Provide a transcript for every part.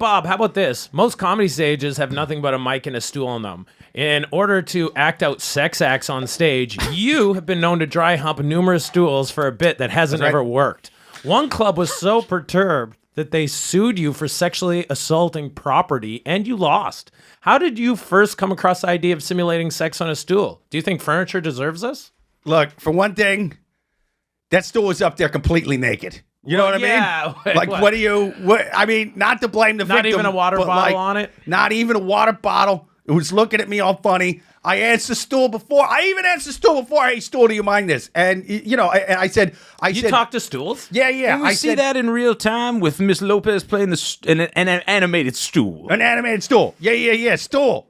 Bob, how about this? Most comedy stages have nothing but a mic and a stool in them. In order to act out sex acts on stage, you have been known to dry hump numerous stools for a bit that hasn't ever worked. One club was so perturbed that they sued you for sexually assaulting property, and you lost. How did you first come across the idea of simulating sex on a stool? Do you think furniture deserves this? Look, for one thing, that stool was up there completely naked. You know what I mean? Like, what? I mean, not to blame the victim. Not even a water bottle on it? Not even a water bottle. It was looking at me all funny. I asked the stool before. I even asked the stool before. Hey, stool, do you mind this? And I said, you talked to stools? Yeah. Can we see that in real time with Miss Lopez playing an animated stool? An animated stool. Yeah. Stool.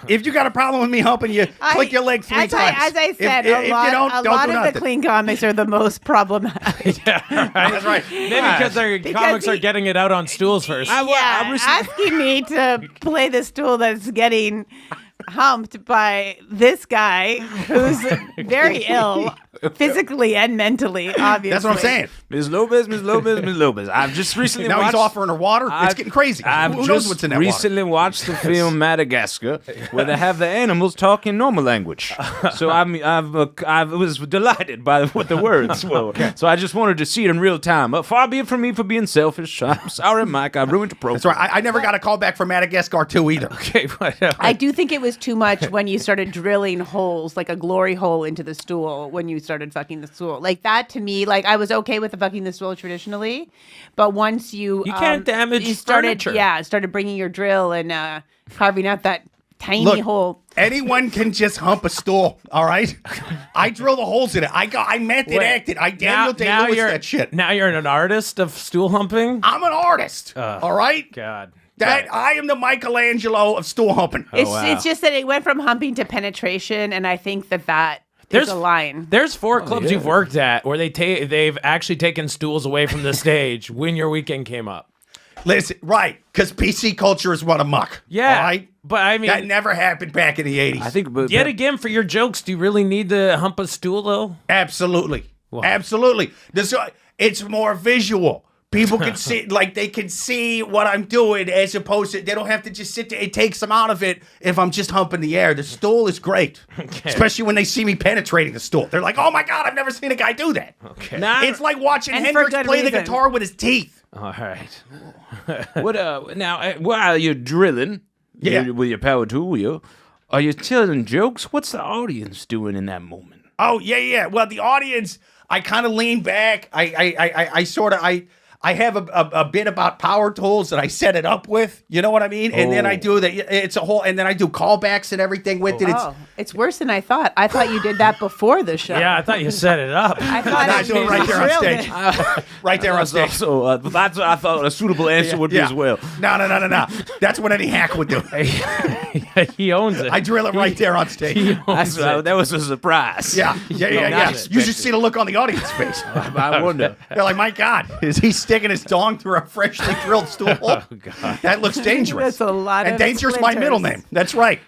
If you got a problem with me humping you, click your leg 3 times. As I said, a lot of the clean comics are the most problematic. Yeah, right. That's right. Maybe because their comics are getting it out on stools first. Asking me to play the stool that's getting humped by this guy who's very ill physically and mentally, obviously. That's what I'm saying. Miss Lopez. I've just recently now watched... he's offering her water. It's getting crazy. Who knows what's in that recently water? watched the film Madagascar, where they have the animals talking normal language. So I was delighted by what the words were. Okay. So I just wanted to see it in real time. Far be it from me for being selfish. I'm sorry, Mike. I ruined the program. That's right. I never got a call back from Madagascar 2 either. Okay. I do think it was too much when you started drilling holes, like a glory hole into the stool when you started fucking the stool. Like that to me, like I was okay with the fucking the stool traditionally, but once you can't damage furniture. Started bringing your drill and carving out that tiny hole. Anyone can just hump a stool, all right? I drill the holes in it. I method acted. I Daniel Day-Lewis that shit. Now you're an artist of stool humping? I'm an artist, all right? God. I am the Michelangelo of stool humping. It's just that it went from humping to penetration, and I think that there's a line. There's 4 clubs you've worked at where they've actually taken stools away from the stage when your weekend came up. Listen, right, because PC culture is run amok. Yeah, all right? But I mean... That never happened back in the 80s. I think... Yet again, for your jokes, do you really need to hump a stool, though? Absolutely. Wow. Absolutely. It's more visual. People can see, like, they can see what I'm doing as opposed to, they don't have to just sit there. It takes them out of it if I'm just humping the air. The stool is great, especially when they see me penetrating the stool. They're like, oh my God, I've never seen a guy do that. Okay. It's like watching Hendrix play the guitar with his teeth. All right. Now, while you're drilling with your power tool, are you telling jokes? What's the audience doing in that moment? Oh, yeah. Well, the audience, I kind of lean back. I have a bit about power tools that I set it up with. You know what I mean? And then I do it's a whole, and then I do callbacks and everything with it. It's worse than I thought. I thought you did that before the show. Yeah, I thought you set it up. I thought I do it right there on stage. Right there on stage. So that's what I thought a suitable answer would be as well. No. That's what any hack would do. He owns it. I drill it right there on stage. That was a surprise. Yeah. You should see the look on the audience face. I wonder. They're like, my God, is he sticking his dong through a freshly drilled stool? Oh, God. That looks dangerous. That's a lot and of dangerous splinters. my middle name. That's right.